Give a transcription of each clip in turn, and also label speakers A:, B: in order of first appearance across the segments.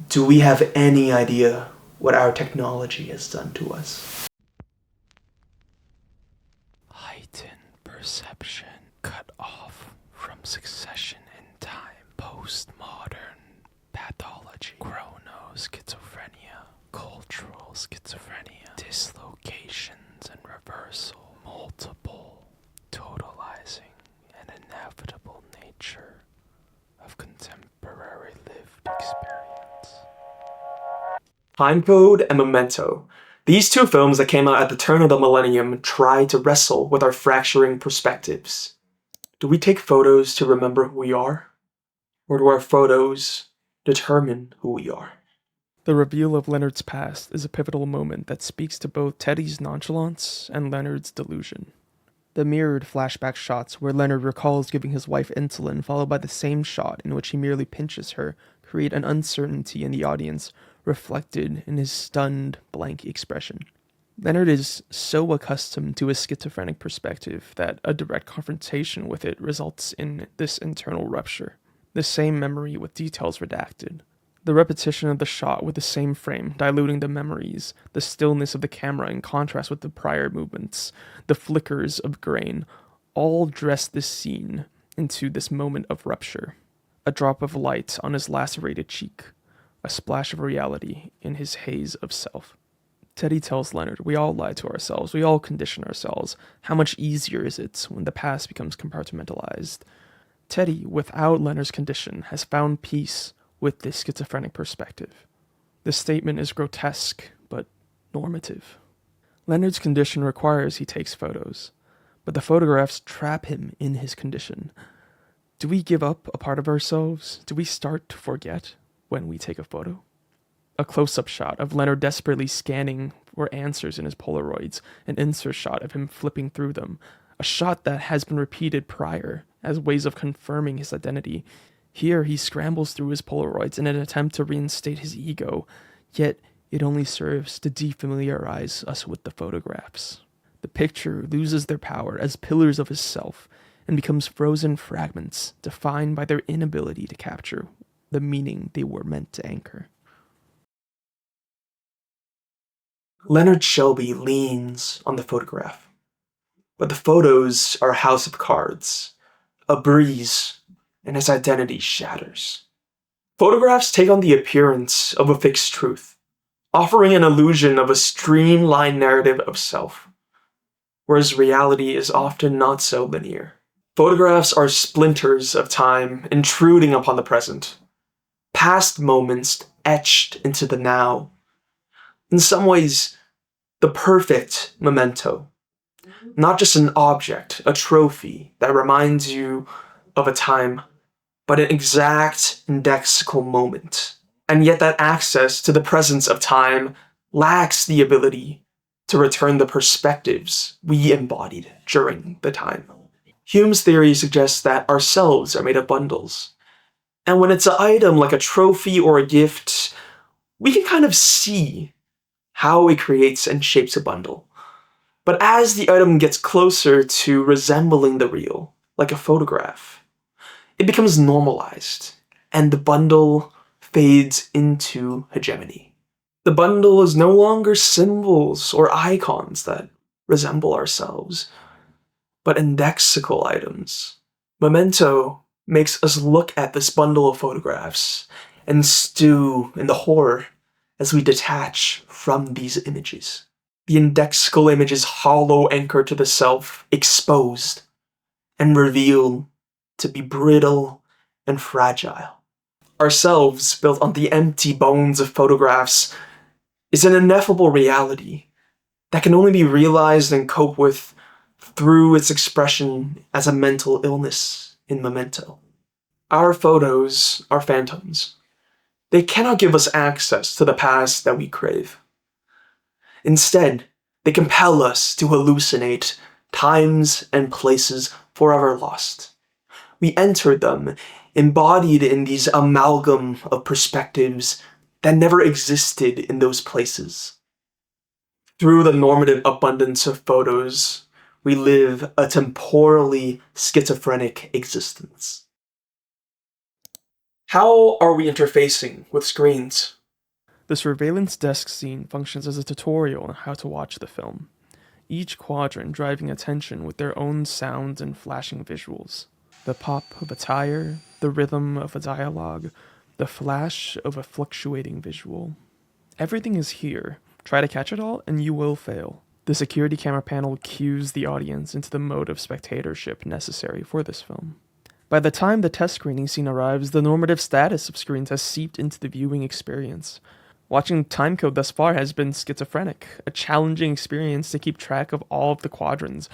A: Do we have any idea what our technology has done to us?
B: Heightened perception, cut off from succession in time, postmodern pathology, chrono-schizophrenia, cultural schizophrenia, dislocations and reversal, multiple, totalizing, and inevitable nature of contemporary lived experience.
A: Timecode and Memento. These two films that came out at the turn of the millennium try to wrestle with our fracturing perspectives. Do we take photos to remember who we are? Or do our photos determine who we are?
C: The reveal of Leonard's past is a pivotal moment that speaks to both Teddy's nonchalance and Leonard's delusion. The mirrored flashback shots where Leonard recalls giving his wife insulin followed by the same shot in which he merely pinches her create an uncertainty in the audience reflected in his stunned, blank expression. Leonard is so accustomed to his schizophrenic perspective that a direct confrontation with it results in this internal rupture. The same memory with details redacted. The repetition of the shot with the same frame, diluting the memories, the stillness of the camera in contrast with the prior movements, the flickers of grain, all dress this scene into this moment of rupture. A drop of light on his lacerated cheek, a splash of reality in his haze of self. Teddy tells Leonard, we all lie to ourselves, we all condition ourselves. How much easier is it when the past becomes compartmentalized? Teddy, without Leonard's condition, has found peace with this schizophrenic perspective. This statement is grotesque, but normative. Leonard's condition requires he takes photos, but the photographs trap him in his condition. Do we give up a part of ourselves? Do we start to forget when we take a photo? A close-up shot of Leonard desperately scanning for answers in his Polaroids, an insert shot of him flipping through them, a shot that has been repeated prior as ways of confirming his identity. Here he scrambles through his Polaroids in an attempt to reinstate his ego, yet it only serves to defamiliarize us with the photographs. The picture loses their power as pillars of his self and becomes frozen fragments defined by their inability to capture the meaning they were meant to anchor.
A: Leonard Shelby leans on the photograph, but the photos are a house of cards, a breeze, and his identity shatters. Photographs take on the appearance of a fixed truth, offering an illusion of a streamlined narrative of self, whereas reality is often not so linear. Photographs are splinters of time intruding upon the present, past moments etched into the now. In some ways, the perfect memento. Not just an object, a trophy that reminds you of a time, but an exact indexical moment. And yet that access to the presence of time lacks the ability to return the perspectives we embodied during the time. Hume's theory suggests that ourselves are made of bundles. And when it's an item like a trophy or a gift, we can kind of see how it creates and shapes a bundle. But as the item gets closer to resembling the real, like a photograph, it becomes normalized, and the bundle fades into hegemony. The bundle is no longer symbols or icons that resemble ourselves, but indexical items. Memento makes us look at this bundle of photographs and stew in the horror as we detach from these images. The indexical image is hollow anchor to the self, exposed and revealed to be brittle and fragile. Ourselves, built on the empty bones of photographs, is an ineffable reality that can only be realized and coped with through its expression as a mental illness in Memento. Our photos are phantoms. They cannot give us access to the past that we crave. Instead, they compel us to hallucinate times and places forever lost. We enter them embodied in these amalgam of perspectives that never existed in those places. Through the normative abundance of photos, we live a temporally schizophrenic existence. How are we interfacing with screens?
C: The surveillance desk scene functions as a tutorial on how to watch the film, each quadrant driving attention with their own sounds and flashing visuals. The pop of a tire, the rhythm of a dialogue, the flash of a fluctuating visual. Everything is here. Try to catch it all, and you will fail. The security camera panel cues the audience into the mode of spectatorship necessary for this film. By the time the test screening scene arrives, the normative status of screens has seeped into the viewing experience. Watching timecode thus far has been schizophrenic, a challenging experience to keep track of all of the quadrants,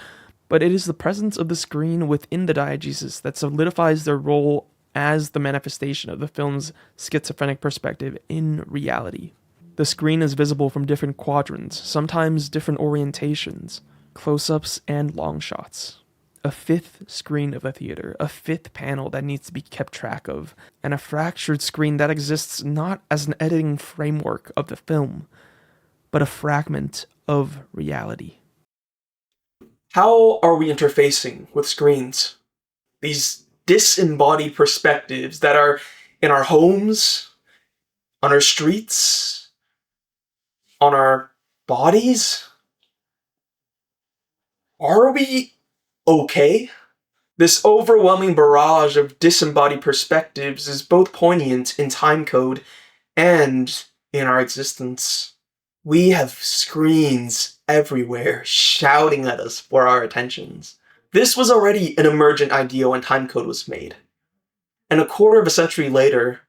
C: but it is the presence of the screen within the diegesis that solidifies their role as the manifestation of the film's schizophrenic perspective in reality. The screen is visible from different quadrants, sometimes different orientations, close-ups and long shots. A fifth screen of the theater, a fifth panel that needs to be kept track of, and a fractured screen that exists not as an editing framework of the film, but a fragment of reality.
A: How are we interfacing with screens? These disembodied perspectives that are in our homes, on our streets, on our bodies? Are we okay? This overwhelming barrage of disembodied perspectives is both poignant in timecode and in our existence. We have screens everywhere shouting at us for our attentions. This was already an emergent idea when timecode was made. And a quarter of a century later,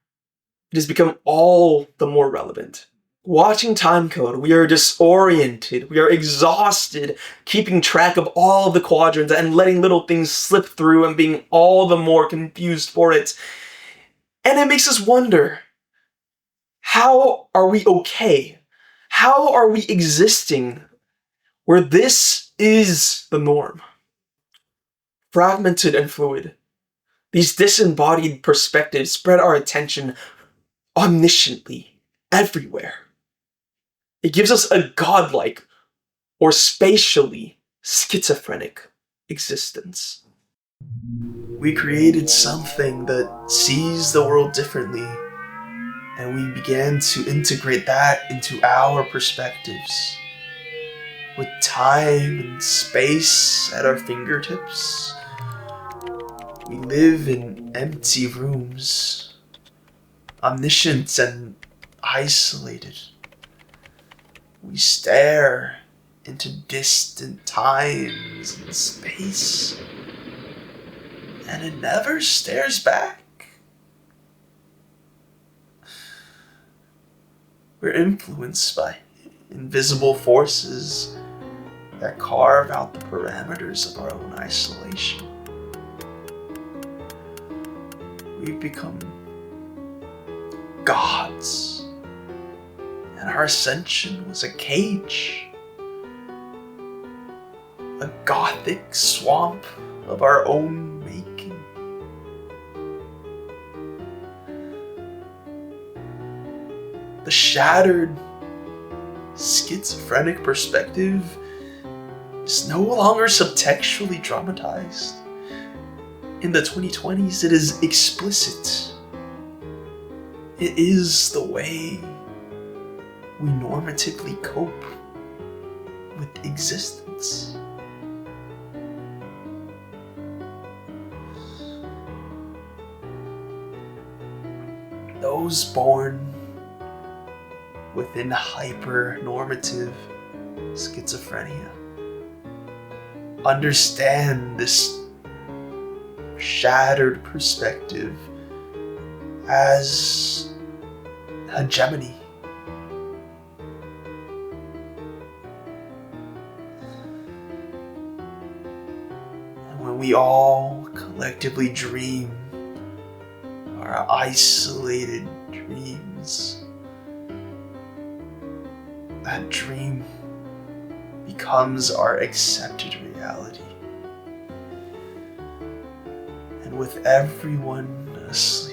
A: it has become all the more relevant. Watching timecode, we are disoriented, we are exhausted, keeping track of all of the quadrants and letting little things slip through and being all the more confused for it. And it makes us wonder, how are we okay? How are we existing where this is the norm? Fragmented and fluid, these disembodied perspectives spread our attention omnisciently everywhere. It gives us a godlike or spatially schizophrenic existence. We created something that sees the world differently, and we began to integrate that into our perspectives. With time and space at our fingertips, we live in empty rooms, omniscient and isolated. We stare into distant times and space, and it never stares back. We're influenced by invisible forces that carve out the parameters of our own isolation. We've become gods. And our ascension was a cage, a gothic swamp of our own making. The shattered, schizophrenic perspective is no longer subtextually dramatized. In the 2020s, it is explicit. It is the way we normatively cope with existence. Those born within hyper-normative schizophrenia understand this shattered perspective as hegemony. And when we all collectively dream our isolated dreams, that dream becomes our accepted reality. And with everyone asleep,